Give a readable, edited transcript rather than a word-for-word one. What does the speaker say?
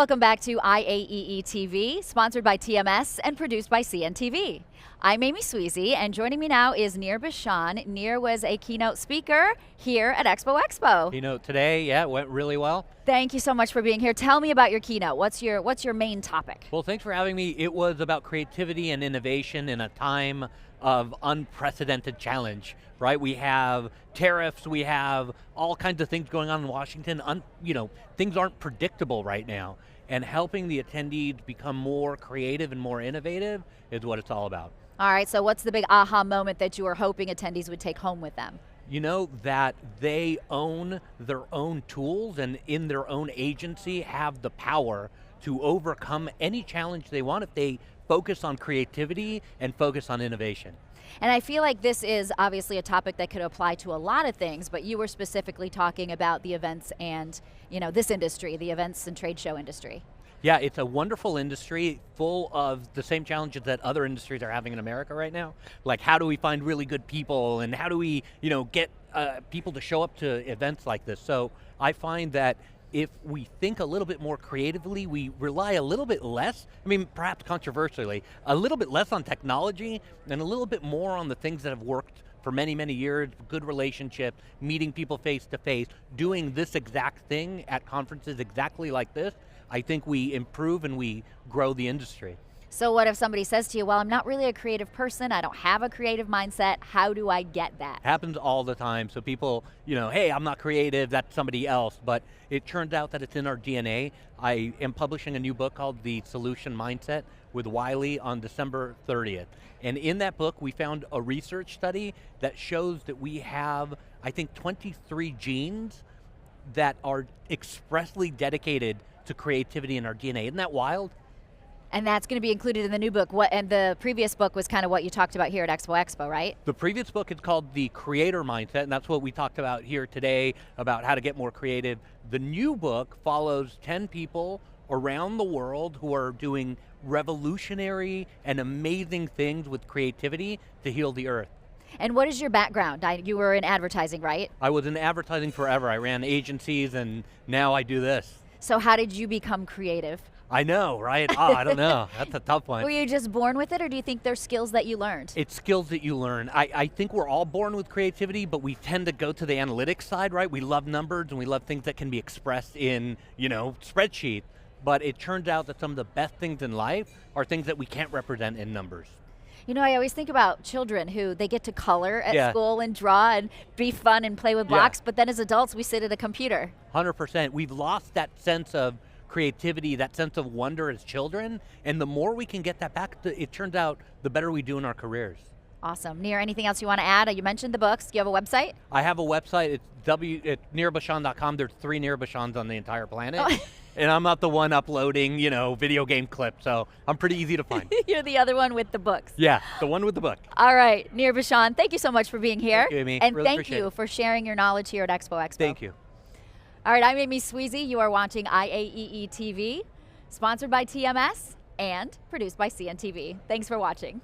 Welcome back to IAEE TV, sponsored by TMS and produced by CNTV. I'm Amy Sweezy, and joining me now is Nir Bashan. Nir was a keynote speaker here at Expo. Keynote today, yeah, it went really well. Thank you so much for being here. Tell me about your keynote. What's your main topic? Well, thanks for having me. It was about creativity and innovation in a time of unprecedented challenge, right? We have tariffs, we have all kinds of things going on in Washington. Things aren't predictable right now. And helping the attendees become more creative and more innovative is what it's all about. All right, so what's the big aha moment that you were hoping attendees would take home with them? You know, that they own their own tools and in their own agency have the power to overcome any challenge they want if they focus on creativity and focus on innovation. And I feel like this is obviously a topic that could apply to a lot of things, but you were specifically talking about the events and, this industry, the events and trade show industry. Yeah, it's a wonderful industry full of the same challenges that other industries are having in America right now. Like, how do we find really good people, and how do we, get people to show up to events like this? So I find that if we think a little bit more creatively, we rely a little bit less, perhaps controversially, a little bit less on technology and a little bit more on the things that have worked for many, many years, good relationship, meeting people face to face, doing this exact thing at conferences exactly like this. I think we improve and we grow the industry. So what if somebody says to you, well, I'm not really a creative person, I don't have a creative mindset, how do I get that? Happens all the time. So people, hey, I'm not creative, that's somebody else. But it turns out that it's in our DNA. I am publishing a new book called The Solution Mindset with Wiley on December 30th. And in that book, we found a research study that shows that we have, I think, 23 genes that are expressly dedicated to creativity in our DNA. Isn't that wild? And that's going to be included in the new book. And the previous book was kind of what you talked about here at Expo, right? The previous book is called The Creator Mindset, and that's what we talked about here today, about how to get more creative. The new book follows 10 people around the world who are doing revolutionary and amazing things with creativity to heal the earth. And what is your background? You were in advertising, right? I was in advertising forever. I ran agencies, and now I do this. So how did you become creative? I know, right? I don't know. That's a tough one. Were you just born with it, or do you think there's skills that you learned? It's skills that you learn. I think we're all born with creativity, but we tend to go to the analytics side, right? We love numbers, and we love things that can be expressed in, spreadsheets. But it turns out that some of the best things in life are things that we can't represent in numbers. I always think about children who they get to color at school and draw and be fun and play with blocks, but then as adults, we sit at a computer. 100%. We've lost that sense of creativity, that sense of wonder as children, and the more we can get that back, it turns out the better we do in our careers. Awesome. Nir, anything else you want to add? You mentioned the books. Do you have a website? I have a website. It's nirbashan.com. There's 3 Nir Bashans on the entire planet. Oh. And I'm not the one uploading, video game clips, so I'm pretty easy to find. You're the other one with the books. Yeah, the one with the book. All right, Nir Bashan, thank you so much for being here. Thank you, Amy. And really thank you for sharing your knowledge here at Expo. Thank you. All right, I'm Amy Sweezy. You are watching IAEE TV, sponsored by TMS and produced by CNTV. Thanks for watching.